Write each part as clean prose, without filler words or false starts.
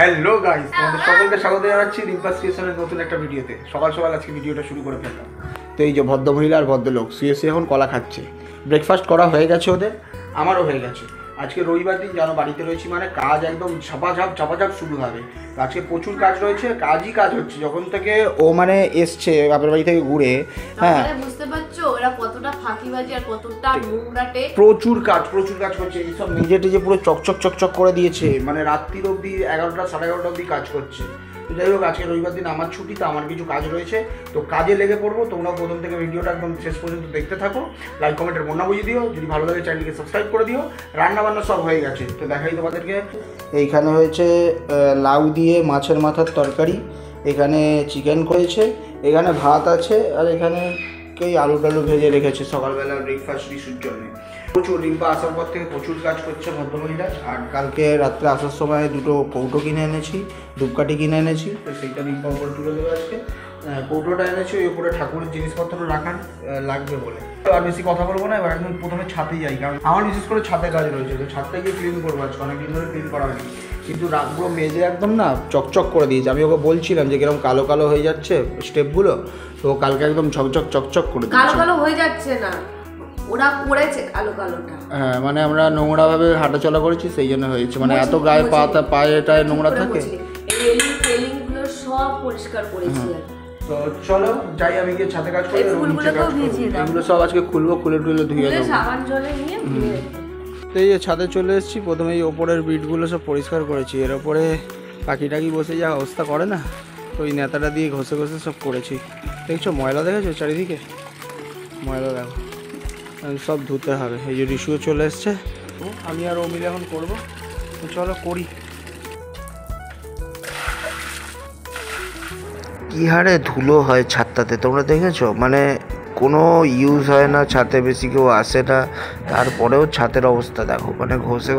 Hello guys, তোমাদের সকলকে স্বাগত জানাচ্ছি রিম্পাস ক্রিয়েশনের নতুন একটা ভিডিওতে। সকাল সকাল আজকে ভিডিওটা শুরু করে ফেললাম। তো এই যে ভদ্রমহিলা আর ভদ্রলোক শুয়ে এখন কলা খাচ্ছে। ব্রেকফাস্ট করা হয়ে গেছে ওদের, আমারও হয়ে গেছে। আজকে রবিবার দিন, জানো বাড়িতে রয়েছি মানে কাজ একদম ঝাপাঝাপ শুরু হবে। আজকে প্রচুর কাজ রয়েছে, কাজ হচ্ছে যখন থেকে ও মানে এসছে বাপের বাড়ি থেকে ঘুরে। হ্যাঁ, বুঝতে পারছো ওরা কতটা ফাঁকিবাজি আর কতটা নোংরাটে। প্রচুর কাজ করছে। এইসব মেজে টেজে পুরো চকচক করে দিয়েছে, মানে রাত্রির অবধি 11টা সাড়ে 11টা অবধি কাজ করছে। তো যাই হোক, আজকে রবিবার দিন আমার ছুটি, তো আমার কিছু কাজ রয়েছে, তো কাজে লেগে পড়বো। তোমরা প্রথম থেকে ভিডিওটা একদম শেষ পর্যন্ত দেখতে থাকো। লাইক কমেন্টের মনে বুঝিয়ে দিও, যদি ভালো লাগে চ্যানেলকে সাবস্ক্রাইব করে দিও। রান্না বান্না সব হয়ে গেছে, তো দেখাই তোমাদেরকে। এইখানে হয়েছে লাউ দিয়ে মাছের মাথার তরকারি, এখানে চিকেন করেছে, এখানে ভাত আছে, আর এখানে আলু টালু ভেজে রেখেছে সকালবেলা ব্রেকফাস্ট রিসুর জন্য। প্রচুর রিম্পা আসার পর থেকে প্রচুর কাজ করছে ভদ্রমহিলা। আর কালকে রাত্রে আসার সময় দুটো কৌটো কিনে এনেছি, ধূপকাঠি কিনে এনেছি, তো সেইটা রিম্পা উপরে তুলে দেবে আজকে। কৌটোটা এনেছি ওই উপরে ঠাকুরের জিনিসপত্র রাখার লাগবে বলে। তো আর বেশি কথা বলবো না, এবার একদম প্রথমে ছাদে যাই, কারণ আমার বিশেষ করে ছাদে কাজ রয়েছে। তো ছাদটা গিয়ে ক্লিন করবো আজকে, অনেকদিন ধরে ক্লিন করা হয়নি, কিন্তু রাতগুলো মেজে একদম না চকচক করে দিয়েছে। আমি ওকে বলছিলাম যে কিরকম কালো কালো হয়ে যাচ্ছে স্টেপগুলো, তো কালকে একদম চকচক করে দিয়েছে। কালো হয়ে যাচ্ছে না, ওরা করেছে কালোটা। হ্যাঁ, মানে আমরা নোংরাভাবে হাঁটাচলা করেছি, সেই জন্য হয়েছে। মানে এত গায়ে পায়ে নোংরা থাকে, গুলো সব পরিষ্কার করেছি। তো চলো যাই, আমি গিয়ে ছাদে কাজ করি। এগুলো সব আজকে খুলে ধুয়ে দেবো সাবান জলে নিয়ে। তো এই যে ছাদে চলে এসেছি। প্রথমে এই ওপরের বিটগুলো সব পরিষ্কার করেছি, এর ওপরে পাখি বসে যা অবস্থা করে না, তো ওই নেতাটা দিয়ে ঘষে সব করেছি। দেখছো ময়লা, দেখেছো চারিদিকে ময়লা, দেখো সব ধুতে হবে। এই যে রিসুও চলে এসছে, আমি আর ও মিলে এখন করবো। তো চলো করি। কী হারে ধুলো হয় ছাদটাতে, তোমরা দেখেছো? মানে কোনো ইউজ হয় না, ছাদে বেশি কেউ আসে না, তারপরেও ছাদের অবস্থা দেখো। মানে ঘষে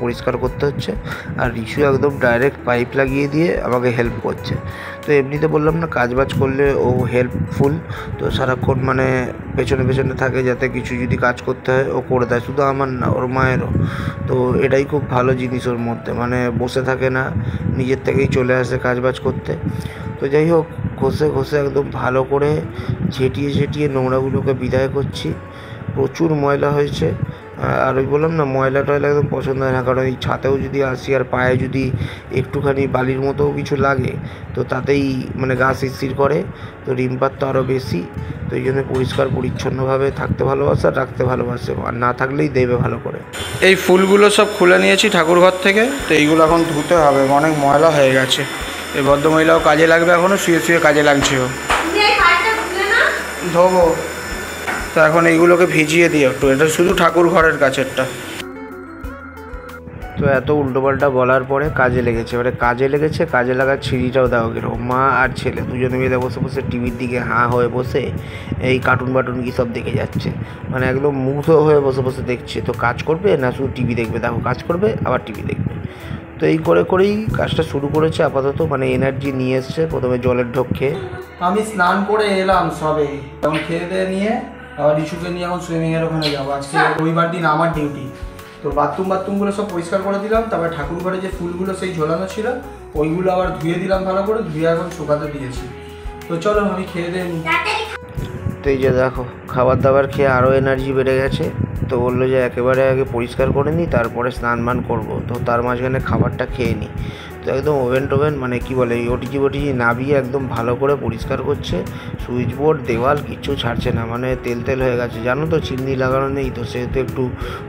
পরিষ্কার করতে হচ্ছে। আর রিসু একদম ডাইরেক্ট পাইপ লাগিয়ে দিয়ে আমাকে হেল্প করছে। তো এমনিতে বললাম না, কাজবাজ করলে ও হেল্পফুল, তো সারাক্ষণ মানে পেছনে থাকে, যাতে কিছু যদি কাজ করতে হয় ও করে দেয়। শুধু আমার না, ওর মায়েরও। তো এটাই খুব ভালো জিনিস ওর মধ্যে, মানে বসে থাকে না, নিজের থেকেই চলে আসে কাজবাজ করতে। তো যাই হোক, ঘষে একদম ভালো করে ঝেঁটিয়ে নোংরাগুলোকে বিদায় করছি। প্রচুর ময়লা হয়েছে। আর ওই বললাম না, ময়লা টয়লা একদম পছন্দ হয় না, কারণ এই ছাতেও যদি আসি আর পায়ে যদি একটুখানি বালির মতো কিছু লাগে, তো তাতেই মানে গা শিরশির করে। তো রিম্পার তো আরও বেশি, তো এই জন্য পরিষ্কার পরিচ্ছন্নভাবে থাকতে ভালোবাসে আর রাখতে ভালোবাসে, আর না থাকলেই দেবে ভালো করে। এই ফুলগুলো সব খুলে নিয়েছি ঠাকুর ঘর থেকে, তো এইগুলো এখন ধুতে হবে, অনেক ময়লা হয়ে গেছে। এই ভদ্রমহিলাও কাজে লাগবে, এখনও শুয়ে কাজে লাগছে ও। ধোবো তো এখন এইগুলোকে ভিজিয়ে দিই একটু। এটা শুধু ঠাকুর ঘরের কাছেরটা। তো এত উল্টোপাল্টা বলার পরে কাজে লেগেছে। কাজে লাগার ছিঁড়িটাও দাও কিরকম। মা আর ছেলে দুজনে মিলে বসে টিভির দিকে হাঁ হয়ে বসে এই কার্টুন কী সব দেখে যাচ্ছে, মানে একদম মুগ্ধ হয়ে বসে দেখছে। তো কাজ করবে না শুধু টিভি দেখবে, দেখো কাজ করবে আবার টিভি দেখবে। তো এই করেই কাজটা শুরু করেছে আপাতত, মানে এনার্জি নিয়ে এসছে। প্রথমে জলের ঢোক খেয়ে আমি স্নান করে এলাম সবে, তখন খেয়ে দিয়ে নিয়ে আবার রিসুকে নিয়ে এখন সুইমিংয়ের ওখানে যাবো। আজকে রবিবার দিন আমার ডিউটি। তো বাথরুমগুলো সব পরিষ্কার করে দিলাম, তারপরে ঠাকুর ঘরে যে ফুলগুলো সেই ঝোলানো ছিল ওইগুলো আবার ধুয়ে দিলাম ভালো করে, ধুয়ে এখন শুকাতে দিয়েছি। তো চলো আমি খেয়ে দিয়ে নিই। তো এই যে দেখো, খাবার দাবার খেয়ে আরও এনার্জি বেড়ে গেছে। তো বললো যে একেবারে আগে পরিষ্কার করে নিই, তারপরে স্নান করবো। তো তার মাঝখানে খাবারটা খেয়ে নিই। তো একদম ওভেন মানে কি বলে, এই ওটিজি নাবিয়ে একদম ভালো করে পরিষ্কার করছে। সুইচ বোর্ড দেওয়াল কিচ্ছু ছাড়ছে না, মানে তেল হয়ে গেছে। জানো তো চিমনি লাগানো নেই, তো সেহেতু একটু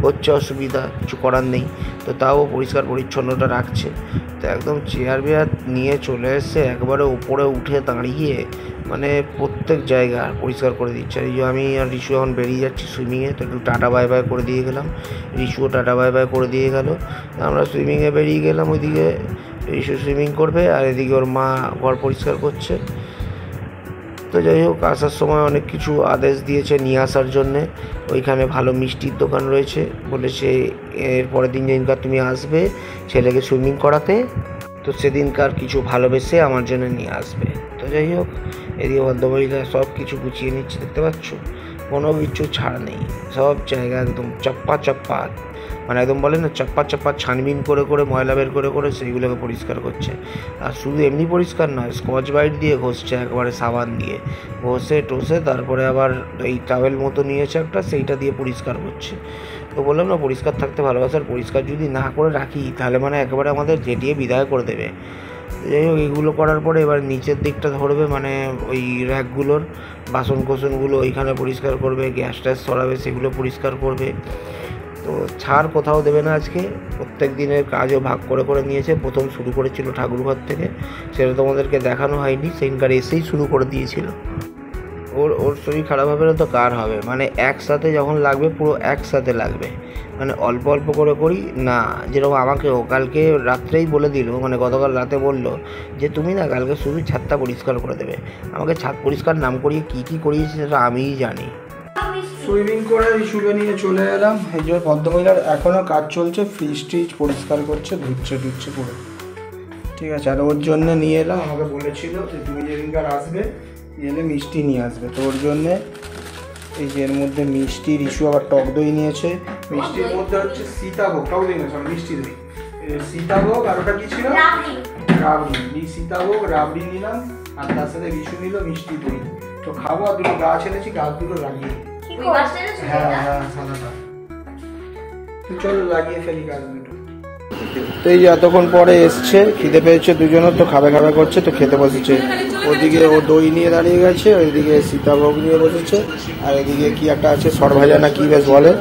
হচ্ছে অসুবিধা, কিছু করার নেই। তো তাও পরিষ্কার পরিচ্ছন্নতা রাখছে। তো একদম চেয়ার নিয়ে চলে এসছে, একবারে উপরে উঠে দাঁড়িয়ে মানে প্রত্যেক জায়গা পরিষ্কার করে দিচ্ছে। আর এই যে আমি আর রিসু এখন বেরিয়ে যাচ্ছি সুইমিংয়ে, তো একটু টাটা বাই বাই করে দিয়ে গেলাম। রিসুও টাটা বাই বাই করে দিয়ে গেল। আমরা সুইমিংয়ে বেরিয়ে গেলাম, ওইদিকে রিসু সুইমিং করবে আর এদিকে ওর মা ঘর পরিষ্কার করছে। তো যাই হোক, আসার সময় অনেক কিছু আদেশ দিয়েছে নিয়ে আসার জন্যে। ওইখানে ভালো মিষ্টির দোকান রয়েছে, বলেছে এর পরের দিন যেদিনকার তুমি আসবে ছেলেকে সুইমিং করাতে, তো সেদিনকার কিছু ভালোবেসে আমার জন্য নিয়ে আসবে। তো যাই হোক, এদিকে ভদ্রমহিলা সব কিছু গুছিয়ে নিচ্ছে, দেখতে পাচ্ছ, কোনো কিছু ছাড় নেই, সব জায়গা একদম চাপ্পা। মানে একদম বলে না চাপ্পা চাপ্পা ছানবিন করে করে ময়লা বের করে করে সেইগুলোকে পরিষ্কার করছে। আর শুধু এমনি পরিষ্কার নয়, স্কচ ব্রাইট দিয়ে ঘষছে, একবারে সাবান দিয়ে ঘষে টষে তারপরে আবার এই টাওয়েল মতো নিয়েছে একটা, সেইটা দিয়ে পরিষ্কার করছে। তো বললাম না পরিষ্কার থাকতে ভালোবাসার, পরিষ্কার যদি না করে রাখি তাহলে মানে একেবারে আমাদের ঝেঁটিয়ে বিদায় করে দেবে। যাই হোক, এইগুলো করার পরে এবার নিচের দিকটা ধরবে, মানে ওই র্যাকগুলোর বাসন কোসনগুলো ওইখানে পরিষ্কার করবে, গ্যাস ট্যাস সরাবে, সেগুলো পরিষ্কার করবে। তো ছাড় কোথাও দেবে না আজকে, প্রত্যেক দিনের কাজও ভাগ করে করে নিয়েছে। প্রথম শুরু করেছিল ঠাকুরঘর থেকে, সেটা তোমাদেরকে দেখানো হয়নি, সেদিনকার এসেই শুরু করে দিয়েছিল। ওর শরীর খারাপ হবে না তো কার হবে, মানে একসাথে যখন লাগবে পুরো একসাথে লাগবে, মানে অল্প অল্প করে করি না। যেরকম আমাকেও কালকে রাত্রেই বলে দিল, মানে গতকাল রাতে বলল যে তুমি না কালকে শুধু ছাদটা পরিষ্কার করে দেবে। আমাকে ছাদ পরিষ্কার নাম করিয়ে কী কী করিয়েছে সেটা আমিই জানি। সুইমিং করে রিসুকে নিয়ে চলে এলাম। এই যে ভদ্রমহিলার এখনও কাজ চলছে, ফ্রিজ ট্রিজ পরিষ্কার করছে, ধুচ্ছে টুচ্ছে করে, ঠিক আছে। আর ওর জন্য নিয়ে এলাম, আমাকে বলেছিল যে তুমি যেদিনকার আসবে এলে মিষ্টি নিয়ে আসবে, তো ওর জন্যে এই যে এর মধ্যে মিষ্টি, রিসু আবার টক দই নিয়েছে। মিষ্টির মধ্যে হচ্ছে সীতাভোগ, টক দই না সব মিষ্টি দই, সীতাভোগ আর ওটা কি ছিল রাবড়ি। সীতাভোগ রাবড়ি নিলাম, আর তার সাথে রিসু নিল মিষ্টি দই। তো খাবো, আর দুটো গাছ এনেছি, গাছ দুটো লাগিয়ে, হ্যাঁ হ্যাঁ সাদাটা, চল লাগিয়ে ফেলি গাছ দুটো। তো এই যে এতক্ষণ পরে এসছে, খিদে পেয়েছে দুজনের, তো খাবে খাবে করছে, তো খেতে বসেছে। ওদিকে ও দই নিয়ে দাঁড়িয়ে গেছে, ওইদিকে সীতাভোগ নিয়ে বসেছে, আর এদিকে কি একটা আছে সরভাজা না কি বেশ বলে,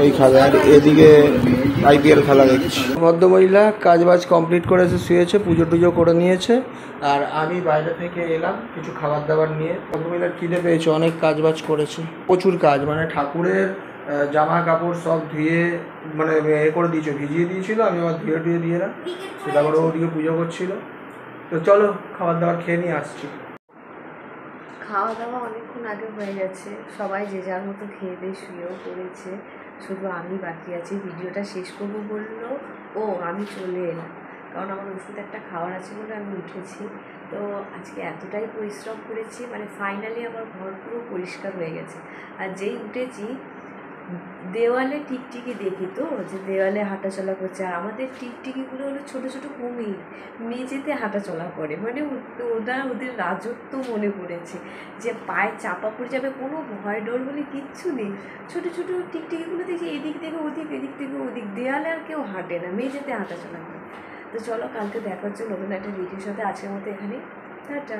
ওই খাবে। আর এদিকে IPL খেলা দেখছি। ভদ্রমহিলা কাজবাজ কমপ্লিট করে এসে শুয়েছে, পুজো টুজো করে নিয়েছে, আর আমি বাইরে থেকে এলাম কিছু খাবার দাবার নিয়ে। ভদ্রমহিলার খিদে পেয়েছে, অনেক কাজবাজ করেছে, প্রচুর কাজ, মানে ঠাকুরের জামা কাপড় সব ধুয়ে মানে করে দিয়েছে, ভিজিয়ে দিয়েছিল, আমি আবার ধুয়ে টুয়ে দিয়ে এলাম, তারপরে ওদিকে পুজো করছিল। তো চলো খাবার দাবার খেয়ে নিয়ে আসছি। খাওয়া দাওয়া অনেকক্ষণ আগে হয়ে গেছে, সবাই যে যার মতো খেয়ে দিয়ে শুয়েও পড়েছে, শুধু আমি বাকি আছি। ভিডিওটা শেষ করবো বললো ও, আমি চলে এলাম, কারণ আমার ওষুধ একটা খাওয়ার আছে বলে আমি উঠেছি। তো আজকে এতটাই পরিশ্রম করেছি, মানে ফাইনালি আমার ঘর পুরো পরিষ্কার হয়ে গেছে। আর যেই উঠেছি দেওয়ালে টিকটিকি দেখি, তো যে দেওয়ালে হাঁটাচলা করছে, আর আমাদের টিকটিকিগুলো হলো ছোটো ছোটো কুমির, মেঝেতে হাঁটাচলা করে, মানে ওদের রাজত্ব মনে পড়েছে, যে পায়ে চাপা পড়ে যাবে, কোনো ভয় ডর বলে কিচ্ছু নেই। ছোটো ছোটো টিকটিকিগুলো দেখি এদিক থেকে ওদিক, এদিক থেকে ওদিক, দেওয়ালে আর কেউ হাঁটে না, মেঝেতে হাঁটাচলা করে। তো চলো কালকে দেখা হচ্ছে নতুন একটা ভিডিওর সাথে, আজকের মতো এখানে টাটা।